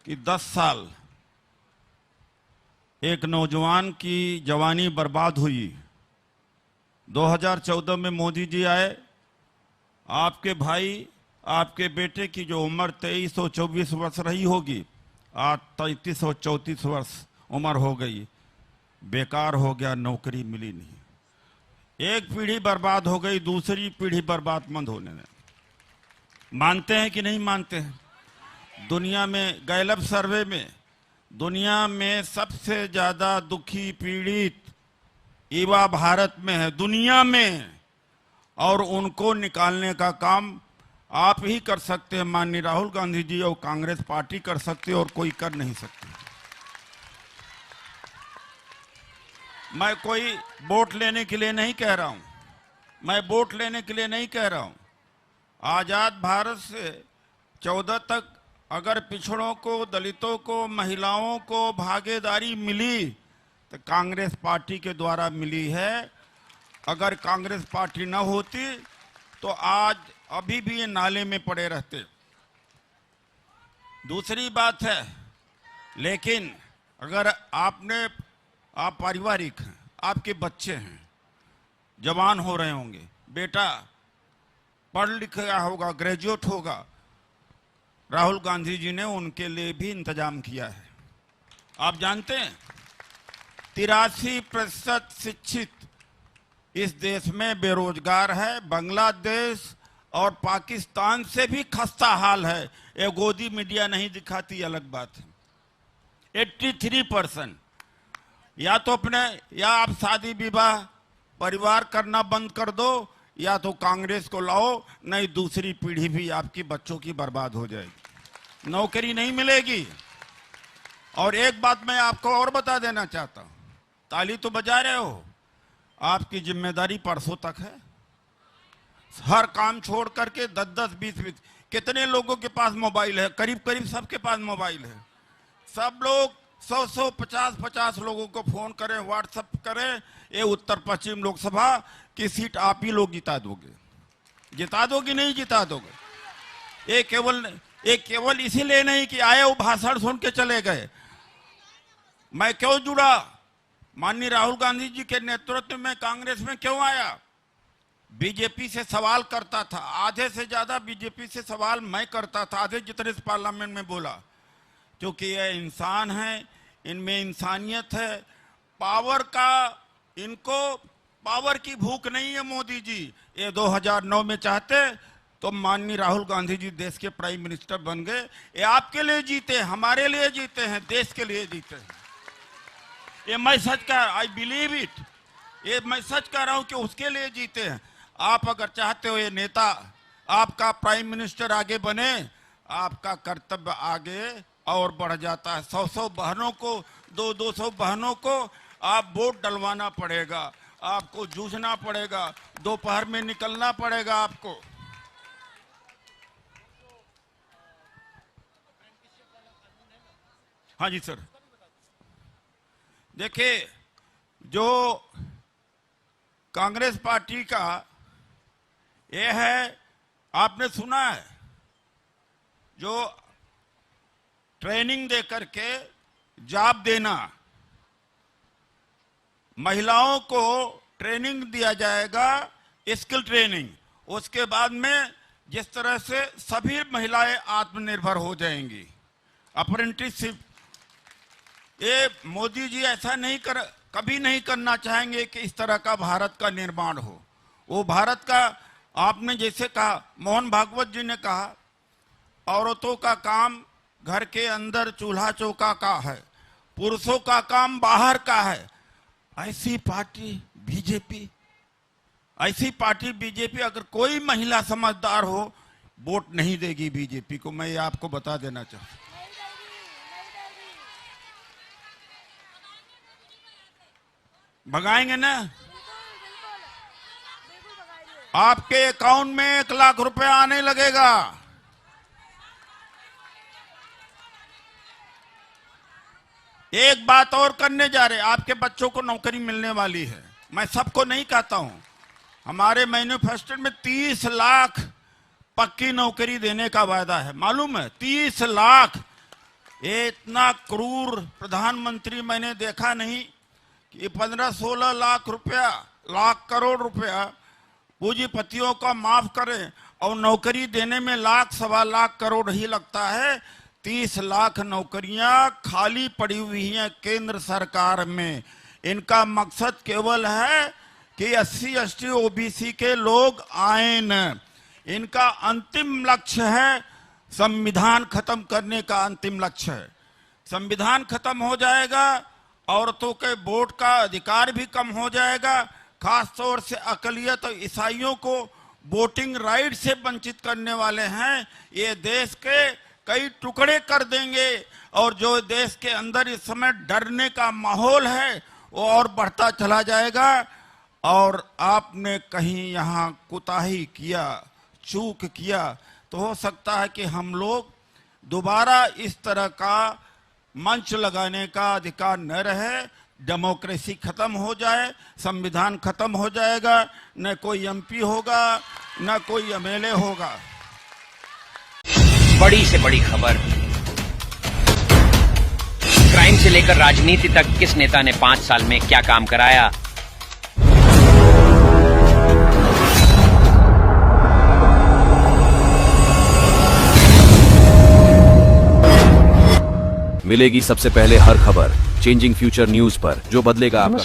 कि 10 साल एक नौजवान की जवानी बर्बाद हुई। 2014 में मोदी जी आए, आपके भाई, आपके बेटे की जो उम्र 23 और 24 वर्ष रही होगी, आज 33 और 34 वर्ष उम्र हो गई। बेकार हो गया, नौकरी मिली नहीं। एक पीढ़ी बर्बाद हो गई, दूसरी पीढ़ी बर्बाद मंद होने लगी। मानते हैं कि नहीं मानते हैं? दुनिया में गैलप सर्वे में दुनिया में सबसे ज्यादा दुखी पीड़ित युवा भारत में है, दुनिया में। और उनको निकालने का काम आप ही कर सकते हैं, माननीय राहुल गांधी जी और कांग्रेस पार्टी कर सकते और कोई कर नहीं सकते। मैं कोई वोट लेने के लिए नहीं कह रहा हूं, मैं वोट लेने के लिए नहीं कह रहा हूं। आजाद भारत से 14 तक अगर पिछड़ों को, दलितों को, महिलाओं को भागीदारी मिली तो कांग्रेस पार्टी के द्वारा मिली है। अगर कांग्रेस पार्टी न होती तो आज अभी भी ये नाले में पड़े रहते। दूसरी बात है, लेकिन अगर आप पारिवारिक हैं, आपके बच्चे हैं, जवान हो रहे होंगे, बेटा पढ़ लिख गया होगा, ग्रेजुएट होगा, राहुल गांधी जी ने उनके लिए भी इंतजाम किया है। आप जानते हैं 83% शिक्षित इस देश में बेरोजगार है। बांग्लादेश और पाकिस्तान से भी खस्ता हाल है। ये गोदी मीडिया नहीं दिखाती, अलग बात है। 83%। या तो या आप शादी विवाह परिवार करना बंद कर दो, या तो कांग्रेस को लाओ, नहीं दूसरी पीढ़ी भी आपकी बच्चों की बर्बाद हो जाएगी, नौकरी नहीं मिलेगी। और एक बात मैं आपको और बता देना चाहता हूं, ताली तो बजा रहे हो, आपकी जिम्मेदारी परसों तक है। हर काम छोड़ करके 10-10, 20-20 कितने लोगों के पास मोबाइल है? करीब करीब सबके पास मोबाइल है। सब लोग 100-100, 50-50 लोगों को फोन करें, व्हाट्सएप करें, ये उत्तर पश्चिम लोकसभा की सीट आप ही लोग जिता दोगे। जिता दोगे नहीं जिता दोगे? ये केवल इसीलिए नहीं कि आए वो भाषण सुन के चले गए। मैं क्यों जुड़ा? माननीय राहुल गांधी जी के नेतृत्व में कांग्रेस में क्यों आया? बीजेपी से सवाल करता था, आधे से ज्यादा बीजेपी से सवाल मैं करता था, आधे जितने इस पार्लियामेंट में बोला। क्योंकि ये इंसान है, इनमें इंसानियत है। इनको पावर की भूख नहीं है। मोदी जी ये 2009 में चाहते तो माननीय राहुल गांधी जी देश के प्राइम मिनिस्टर बन गए। ये आपके लिए जीते, हमारे लिए जीते हैं, देश के लिए जीते हैं। ये मैं सच कह, आई बिलीव इट, ये मैं सच कह रहा हूं कि उसके लिए जीते हैं। आप अगर चाहते हो ये नेता आपका प्राइम मिनिस्टर आगे बने, आपका कर्तव्य आगे और बढ़ जाता है। 100-100 बहनों को, 200-200 बहनों को आप वोट डलवाना पड़ेगा, आपको जूझना पड़ेगा, दोपहर में निकलना पड़ेगा आपको। हाँ जी सर। देखिए, जो कांग्रेस पार्टी का ये है, आपने सुना है, जो ट्रेनिंग दे करके जॉब देना, महिलाओं को ट्रेनिंग दिया जाएगा, स्किल ट्रेनिंग। उसके बाद में जिस तरह से सभी महिलाएं आत्मनिर्भर हो जाएंगी, अप्रेंटिसशिप। ये मोदी जी ऐसा कभी नहीं करना चाहेंगे कि इस तरह का भारत का निर्माण हो। वो भारत का, आपने जैसे कहा, मोहन भागवत जी ने कहा, औरतों का काम घर के अंदर चूल्हा चौका का है, पुरुषों का काम बाहर का है। ऐसी पार्टी बीजेपी अगर कोई महिला समझदार हो, वोट नहीं देगी बीजेपी को। मैं ये आपको बता देना चाहता हूं। भगाएंगे ना? आपके अकाउंट में 1 लाख रुपए आने लगेगा। एक बात और करने जा रहे, आपके बच्चों को नौकरी मिलने वाली है। मैं सबको नहीं कहता हूं, हमारे मैन्युफेस्टो में 30 लाख पक्की नौकरी देने का वायदा है। मालूम है? 30 लाख ये इतना क्रूर प्रधानमंत्री मैंने देखा नहीं कि 15-16 लाख करोड़ रुपया पूंजीपतियों का माफ करें और नौकरी देने में सवा लाख करोड़ ही लगता है। 30 लाख नौकरियां खाली पड़ी हुई हैं केंद्र सरकार में। इनका मकसद केवल है कि SC ST OBC के लोग आए न। इनका अंतिम लक्ष्य है संविधान खत्म करने का अंतिम लक्ष्य है। संविधान खत्म हो जाएगा, औरतों के वोट का अधिकार भी कम हो जाएगा, खासतौर से अकलियत और ईसाइयों को वोटिंग राइट से वंचित करने वाले हैं। ये देश के कई टुकड़े कर देंगे और जो देश के अंदर इस समय डरने का माहौल है वो और बढ़ता चला जाएगा। और आपने कहीं यहाँ कोताही किया, चूक किया तो हो सकता है कि हम लोग दोबारा इस तरह का मंच लगाने का अधिकार न रहे। डेमोक्रेसी खत्म हो जाए, संविधान खत्म हो जाएगा, न कोई MP होगा न कोई MLA होगा। बड़ी से बड़ी खबर, क्राइम से लेकर राजनीति तक किस नेता ने 5 साल में क्या काम कराया। मिलेगी सबसे पहले हर खबर चेंजिंग फ्यूचर न्यूज पर, जो बदलेगा आपका